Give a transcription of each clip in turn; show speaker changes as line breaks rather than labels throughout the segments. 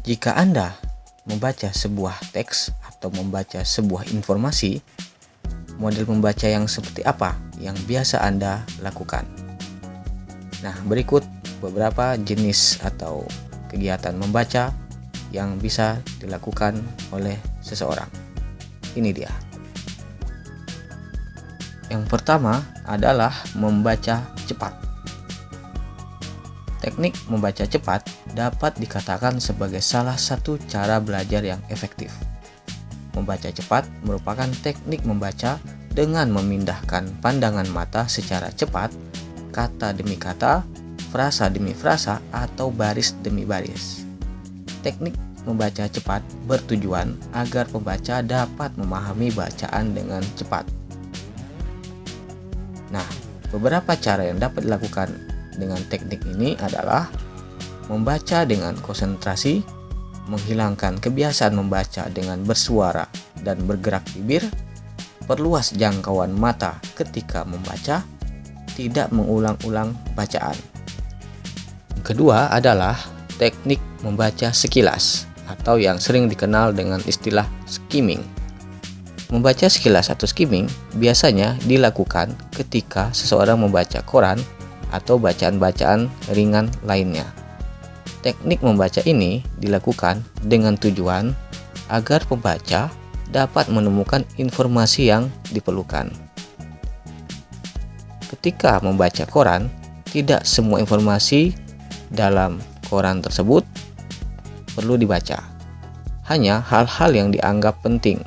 Jika Anda membaca sebuah teks atau membaca sebuah informasi, model membaca yang seperti apa yang biasa Anda lakukan? Nah, berikut beberapa jenis atau kegiatan membaca yang bisa dilakukan oleh seseorang. Ini dia. Yang pertama adalah membaca cepat. Teknik membaca cepat dapat dikatakan sebagai salah satu cara belajar yang efektif. Membaca cepat merupakan teknik membaca dengan memindahkan pandangan mata secara cepat, kata demi kata, frasa demi frasa, atau baris demi baris. Teknik membaca cepat bertujuan agar pembaca dapat memahami bacaan dengan cepat. Nah, beberapa cara yang dapat dilakukan dengan teknik ini adalah membaca dengan konsentrasi, menghilangkan kebiasaan membaca dengan bersuara dan bergerak bibir, perluas jangkauan mata ketika membaca, tidak mengulang-ulang bacaan. Kedua adalah teknik membaca sekilas atau yang sering dikenal dengan istilah skimming. Membaca sekilas atau skimming biasanya dilakukan ketika seseorang membaca koran atau bacaan-bacaan ringan lainnya. Teknik membaca ini dilakukan dengan tujuan agar pembaca dapat menemukan informasi yang diperlukan. Ketika membaca koran, tidak semua informasi dalam koran tersebut perlu dibaca. Hanya hal-hal yang dianggap penting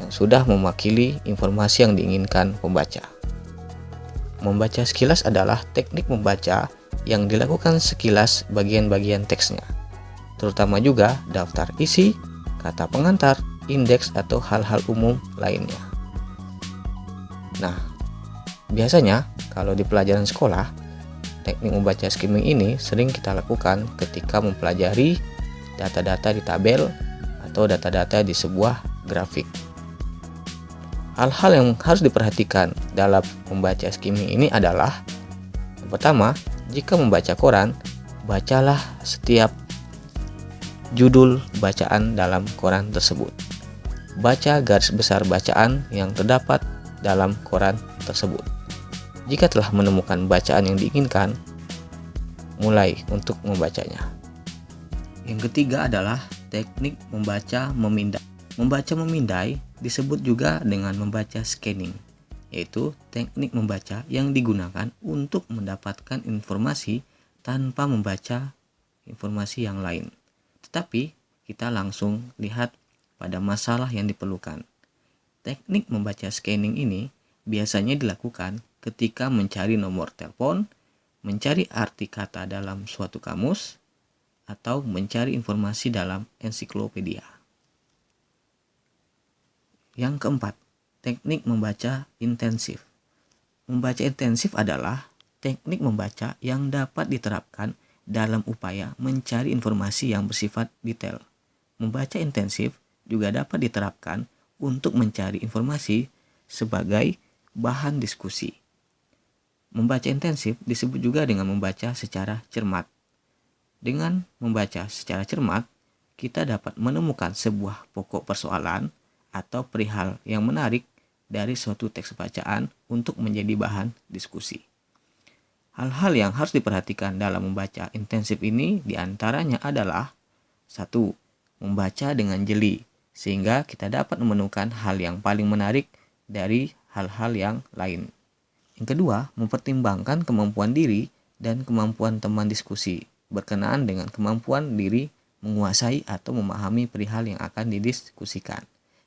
yang sudah mewakili informasi yang diinginkan pembaca. Membaca sekilas adalah teknik membaca yang dilakukan sekilas bagian-bagian teksnya, terutama juga daftar isi, kata pengantar, indeks, atau hal-hal umum lainnya. Nah, biasanya kalau di pelajaran sekolah, teknik membaca skimming ini sering kita lakukan ketika mempelajari data-data di tabel atau data-data di sebuah grafik. Hal-hal yang harus diperhatikan dalam membaca skimming ini adalah: yang pertama, jika membaca koran, bacalah setiap judul bacaan dalam koran tersebut. Baca garis besar bacaan yang terdapat dalam koran tersebut. Jika telah menemukan bacaan yang diinginkan, mulai untuk membacanya. Yang ketiga adalah teknik membaca memindai. Membaca memindai disebut juga dengan membaca scanning, yaitu teknik membaca yang digunakan untuk mendapatkan informasi tanpa membaca informasi yang lain. Tetapi kita langsung lihat pada masalah yang diperlukan. Teknik membaca scanning ini biasanya dilakukan ketika mencari nomor telepon, mencari arti kata dalam suatu kamus, atau mencari informasi dalam ensiklopedia. Yang keempat, teknik membaca intensif. Membaca intensif adalah teknik membaca yang dapat diterapkan dalam upaya mencari informasi yang bersifat detail. Membaca intensif juga dapat diterapkan untuk mencari informasi sebagai bahan diskusi. Membaca intensif disebut juga dengan membaca secara cermat. Dengan membaca secara cermat, kita dapat menemukan sebuah pokok persoalan atau perihal yang menarik dari suatu teks bacaan untuk menjadi bahan diskusi. Hal-hal yang harus diperhatikan dalam membaca intensif ini diantaranya adalah: 1. Membaca dengan jeli, sehingga kita dapat menemukan hal yang paling menarik dari hal-hal yang lain. Yang kedua, mempertimbangkan kemampuan diri dan kemampuan teman diskusi berkenaan dengan kemampuan diri menguasai atau memahami perihal yang akan didiskusikan.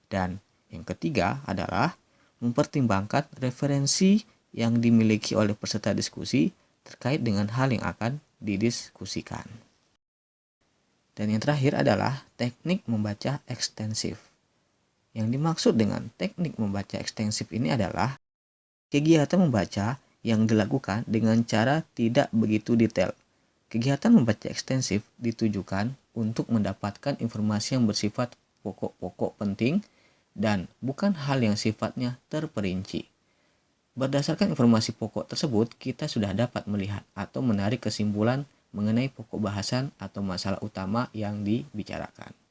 Dan yang ketiga adalah mempertimbangkan referensi yang dimiliki oleh peserta diskusi terkait dengan hal yang akan didiskusikan. Dan yang terakhir adalah teknik membaca ekstensif. Yang dimaksud dengan teknik membaca ekstensif ini adalah kegiatan membaca yang dilakukan dengan cara tidak begitu detail. Kegiatan membaca ekstensif ditujukan untuk mendapatkan informasi yang bersifat pokok-pokok penting dan bukan hal yang sifatnya terperinci. Berdasarkan informasi pokok tersebut, kita sudah dapat melihat atau menarik kesimpulan mengenai pokok bahasan atau masalah utama yang dibicarakan.